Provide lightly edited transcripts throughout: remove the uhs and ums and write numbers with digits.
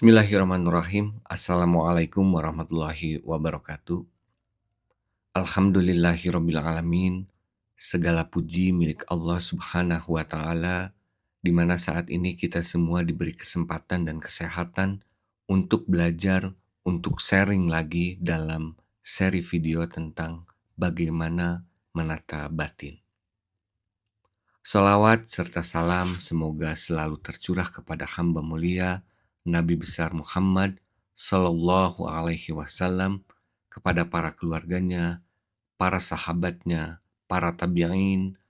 Bismillahirrahmanirrahim. Assalamualaikum warahmatullahi wabarakatuh. Alhamdulillahirabbil alamin. Segala puji milik Allah Subhanahu wa taala, di mana saat ini kita semua diberi kesempatan dan kesehatan untuk belajar, untuk sharing lagi dalam seri video tentang bagaimana menata batin. Salawat serta salam semoga selalu tercurah kepada hamba mulia Nabi besar Muhammad Sallallahu Alaihi Wasallam, kepada para keluarganya, para sahabatnya, para tabi'in,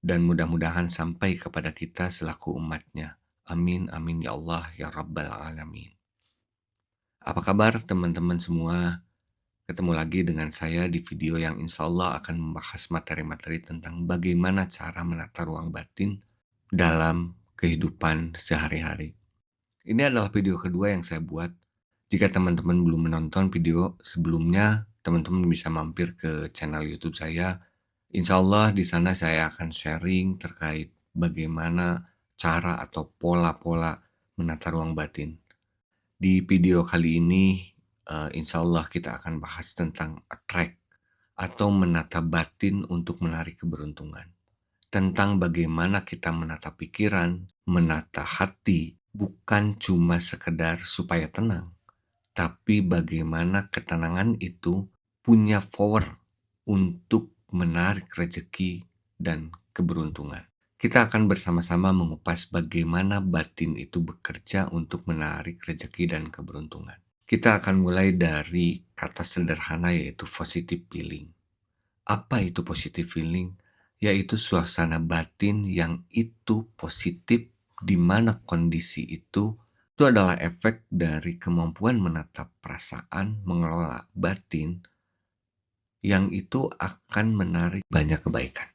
dan mudah-mudahan sampai kepada kita selaku umatnya. Amin, amin ya Allah ya Rabbal Alamin. Apa kabar teman-teman semua? Ketemu lagi dengan saya di video yang insya Allah akan membahas materi-materi tentang bagaimana cara menata ruang batin dalam kehidupan sehari-hari. Ini adalah video kedua yang saya buat. Jika teman-teman belum menonton video sebelumnya, teman-teman bisa mampir ke channel YouTube saya. Insya Allah di sana saya akan sharing terkait bagaimana cara atau pola-pola menata ruang batin. Di video kali ini, insya Allah kita akan bahas tentang attract atau menata batin untuk menarik keberuntungan. Tentang bagaimana kita menata pikiran, menata hati, bukan cuma sekedar supaya tenang, tapi bagaimana ketenangan itu punya power untuk menarik rezeki dan keberuntungan. Kita akan bersama-sama mengupas bagaimana batin itu bekerja untuk menarik rezeki dan keberuntungan. Kita akan mulai dari kata sederhana yaitu positive feeling. Apa itu positive feeling? Yaitu suasana batin yang itu positif, di mana kondisi itu adalah efek dari kemampuan menatap perasaan, mengelola batin, yang itu akan menarik banyak kebaikan.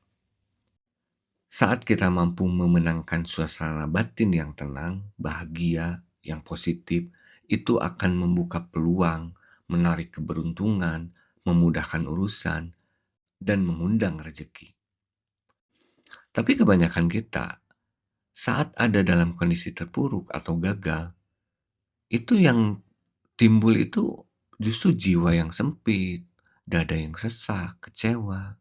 Saat kita mampu memenangkan suasana batin yang tenang, bahagia, yang positif, itu akan membuka peluang, menarik keberuntungan, memudahkan urusan, dan mengundang rezeki. Tapi kebanyakan kita, saat ada dalam kondisi terpuruk atau gagal, itu yang timbul itu justru jiwa yang sempit, dada yang sesak, kecewa.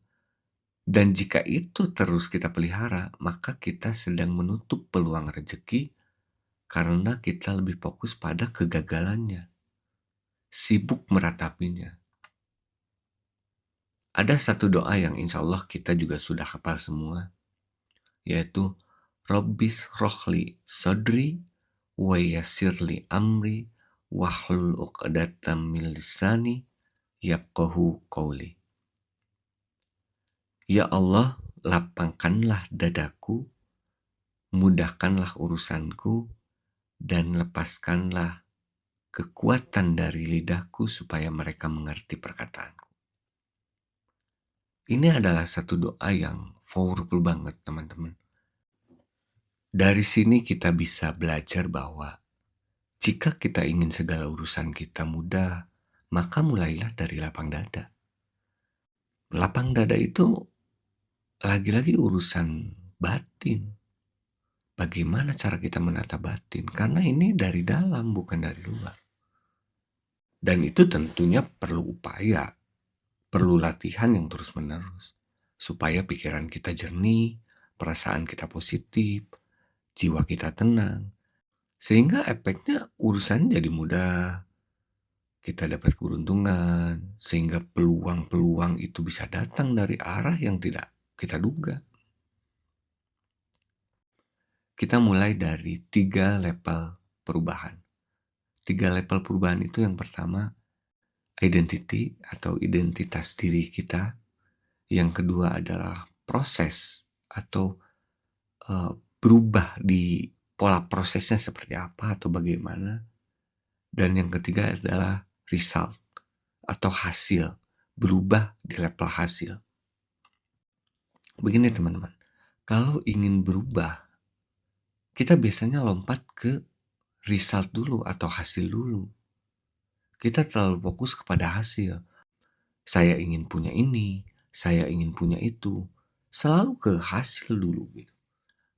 Dan jika itu terus kita pelihara, maka kita sedang menutup peluang rezeki karena kita lebih fokus pada kegagalannya, sibuk meratapinya. Ada satu doa yang insya Allah kita juga sudah hafal semua, yaitu Rabbis rohli sodri wa yassirli amri wahlul uqdatam min lisani yafqahu qawli. Ya Allah, lapangkanlah dadaku, mudahkanlah urusanku, dan lepaskanlah kekuatan dari lidahku supaya mereka mengerti perkataanku. Ini adalah satu doa yang powerful banget, teman-teman. Dari sini kita bisa belajar bahwa jika kita ingin segala urusan kita mudah, maka mulailah dari lapang dada. Lapang dada itu lagi-lagi urusan batin. Bagaimana cara kita menata batin? Karena ini dari dalam, bukan dari luar. Dan itu tentunya perlu upaya, perlu latihan yang terus-menerus, supaya pikiran kita jernih, perasaan kita positif, jiwa kita tenang, sehingga efeknya urusan jadi mudah, kita dapat keberuntungan, sehingga peluang-peluang itu bisa datang dari arah yang tidak kita duga. Kita mulai dari 3 level perubahan. 3 level perubahan itu yang pertama, identity atau identitas diri kita. Yang kedua adalah proses atau berubah di pola prosesnya seperti apa atau bagaimana. Dan yang ketiga adalah result atau hasil, berubah di level hasil. Begini teman-teman, kalau ingin berubah, kita biasanya lompat ke result dulu atau hasil dulu. Kita terlalu fokus kepada hasil. Saya ingin punya ini, saya ingin punya itu. Selalu ke hasil dulu gitu.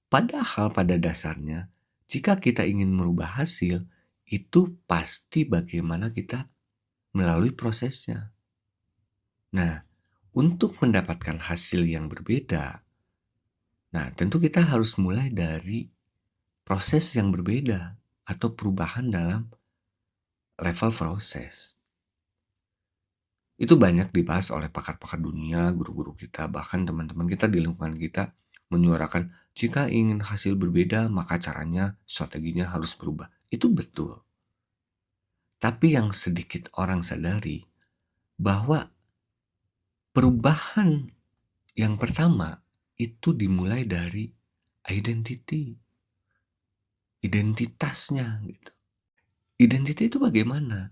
Padahal pada dasarnya, jika kita ingin merubah hasil, itu pasti bagaimana kita melalui prosesnya. Nah, untuk mendapatkan hasil yang berbeda, nah tentu kita harus mulai dari proses yang berbeda atau perubahan dalam level proses. Itu banyak dibahas oleh pakar-pakar dunia, guru-guru kita, bahkan teman-teman kita di lingkungan kita menyuarakan jika ingin hasil berbeda maka caranya, strateginya harus berubah. Itu betul. Tapi yang sedikit orang sadari bahwa perubahan yang pertama itu dimulai dari identitasnya gitu. Identitas itu bagaimana?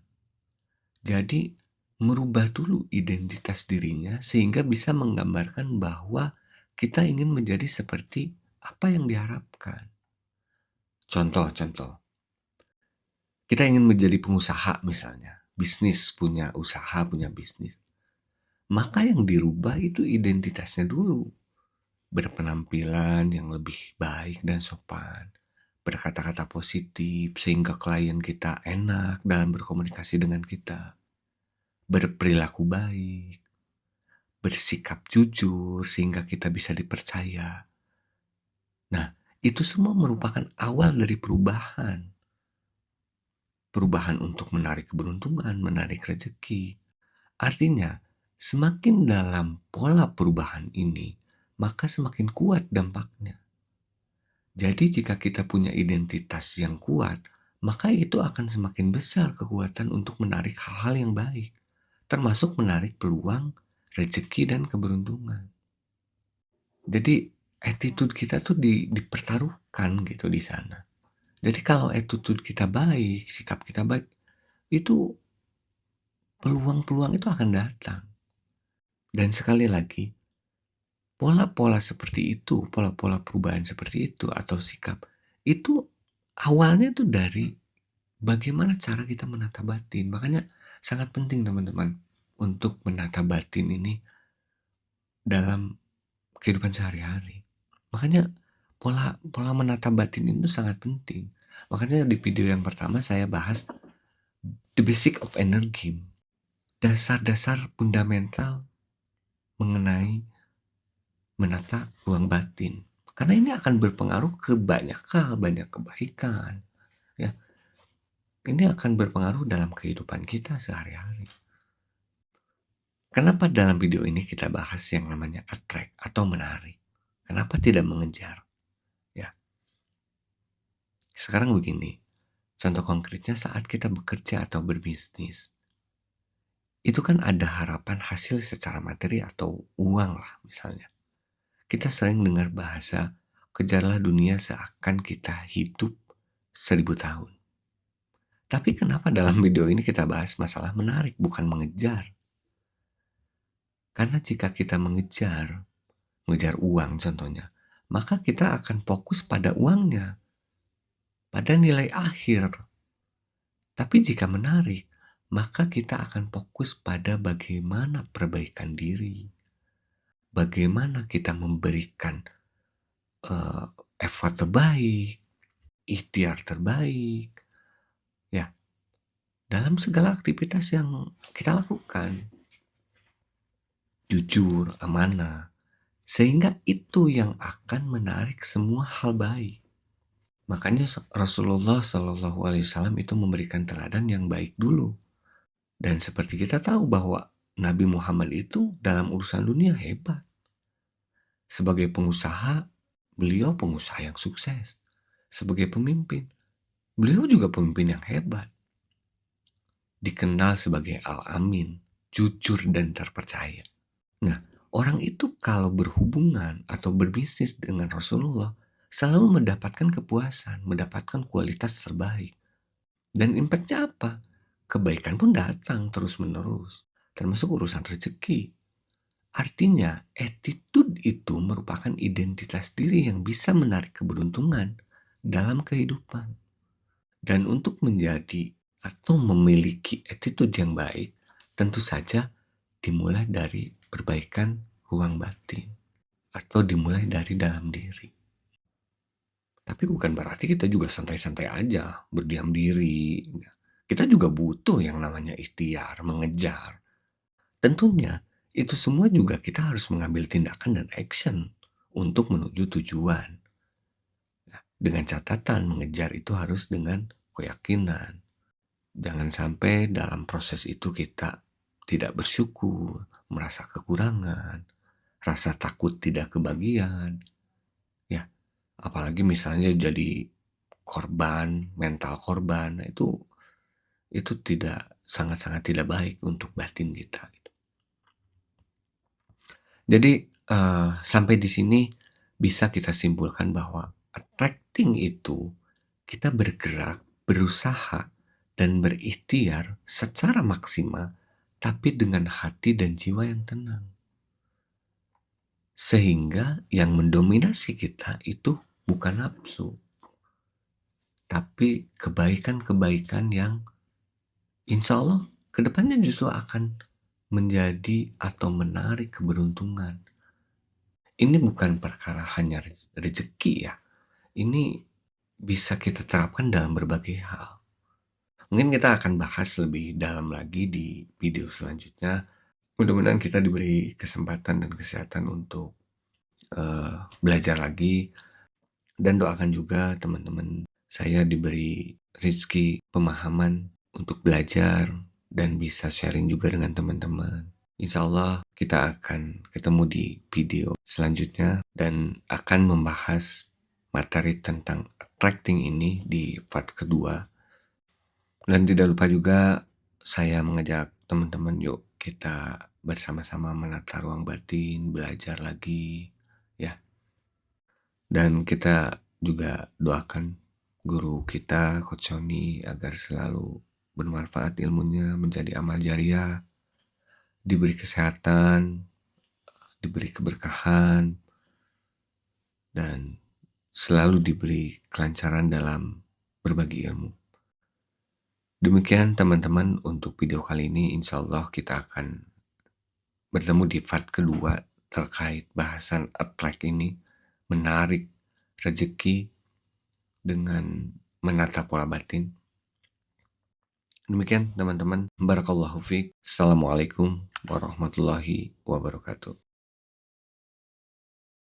Jadi merubah dulu identitas dirinya sehingga bisa menggambarkan bahwa kita ingin menjadi seperti apa yang diharapkan. Contoh, kita ingin menjadi pengusaha misalnya, bisnis, punya usaha, punya bisnis. Maka yang dirubah itu identitasnya dulu. Berpenampilan yang lebih baik dan sopan, berkata-kata positif sehingga klien kita enak dalam berkomunikasi dengan kita, berperilaku baik, bersikap jujur sehingga kita bisa dipercaya. Nah, itu semua merupakan awal dari perubahan. Perubahan untuk menarik keberuntungan, menarik rezeki. Artinya, semakin dalam pola perubahan ini, maka semakin kuat dampaknya. Jadi jika kita punya identitas yang kuat, maka itu akan semakin besar kekuatan untuk menarik hal-hal yang baik, termasuk menarik peluang, rezeki, dan keberuntungan. Jadi attitude kita tuh dipertaruhkan gitu di sana. Jadi kalau attitude kita baik, sikap kita baik, itu peluang-peluang itu akan datang. Dan sekali lagi, pola-pola seperti itu, pola-pola perubahan seperti itu atau sikap, itu awalnya tuh dari bagaimana cara kita menata batin. Makanya sangat penting teman-teman untuk menata batin ini dalam kehidupan sehari-hari. Makanya pola pola menata batin itu sangat penting. Makanya di video yang pertama saya bahas the basic of energy, dasar-dasar fundamental mengenai menata ruang batin. Karena ini akan berpengaruh ke banyak hal, banyak kebaikan. Ya, ini akan berpengaruh dalam kehidupan kita sehari-hari. Kenapa dalam video ini kita bahas yang namanya attract atau menarik? Kenapa tidak mengejar? Ya, sekarang begini. Contoh konkretnya saat kita bekerja atau berbisnis. Itu kan ada harapan hasil secara materi atau uang lah misalnya. Kita sering dengar bahasa, kejarlah dunia seakan kita hidup 1000 tahun. Tapi kenapa dalam video ini kita bahas masalah menarik, bukan mengejar? Karena jika kita mengejar uang contohnya, maka kita akan fokus pada uangnya, pada nilai akhir. Tapi jika menarik, maka kita akan fokus pada bagaimana perbaikan diri, bagaimana kita memberikan effort terbaik, ikhtiar terbaik, ya, dalam segala aktivitas yang kita lakukan. Jujur, amanah, sehingga itu yang akan menarik semua hal baik. Makanya Rasulullah Shallallahu Alaihi Wasallam itu memberikan teladan yang baik dulu. Dan seperti kita tahu bahwa Nabi Muhammad itu dalam urusan dunia hebat. Sebagai pengusaha, beliau pengusaha yang sukses. Sebagai pemimpin, beliau juga pemimpin yang hebat. Dikenal sebagai Al-Amin, jujur dan terpercaya. Nah, orang itu kalau berhubungan atau berbisnis dengan Rasulullah selalu mendapatkan kepuasan, mendapatkan kualitas terbaik. Dan impactnya apa? Kebaikan pun datang terus-menerus, termasuk urusan rezeki. Artinya, attitude itu merupakan identitas diri yang bisa menarik keberuntungan dalam kehidupan. Dan untuk menjadi atau memiliki attitude yang baik, tentu saja dimulai dari perbaikan ruang batin atau dimulai dari dalam diri. Tapi Tapi bukan berarti kita juga santai-santai aja, berdiam diri. Kita juga butuh yang namanya ikhtiar, mengejar. Tentunya itu semua juga kita harus mengambil tindakan dan action untuk menuju tujuan. Nah, dengan catatan mengejar itu harus dengan keyakinan. Jangan sampai dalam proses itu kita tidak bersyukur, merasa kekurangan, rasa takut tidak kebagian, ya. Apalagi misalnya jadi korban, mental korban, nah itu tidak sangat-sangat tidak baik untuk batin kita gitu. Jadi, sampai di sini bisa kita simpulkan bahwa attracting itu kita bergerak, berusaha, dan berikhtiar secara maksimal, tapi dengan hati dan jiwa yang tenang. Sehingga yang mendominasi kita itu bukan nafsu, tapi kebaikan-kebaikan yang insya Allah kedepannya justru akan menjadi atau menarik keberuntungan. Ini bukan perkara hanya rezeki ya, ini bisa kita terapkan dalam berbagai hal. Mungkin kita akan bahas lebih dalam lagi di video selanjutnya. Mudah-mudahan kita diberi kesempatan dan kesehatan untuk belajar lagi, dan doakan juga teman-teman saya diberi rezeki pemahaman untuk belajar dan bisa sharing juga dengan teman-teman. Insya Allah kita akan ketemu di video selanjutnya dan akan membahas materi tentang attracting ini di part kedua. Dan tidak lupa juga saya mengajak teman-teman, yuk kita bersama-sama menata ruang batin, belajar lagi ya. Dan kita juga doakan guru kita, Coach Sony, agar selalu bermanfaat ilmunya, menjadi amal jariah, diberi kesehatan, diberi keberkahan, dan selalu diberi kelancaran dalam berbagi ilmu. Demikian teman-teman untuk video kali ini, insya Allah kita akan bertemu di part kedua terkait bahasan attract ini, menarik rezeki dengan menata pola batin. Demikian teman-teman, barakallahu fiik. Assalamualaikum warahmatullahi wabarakatuh.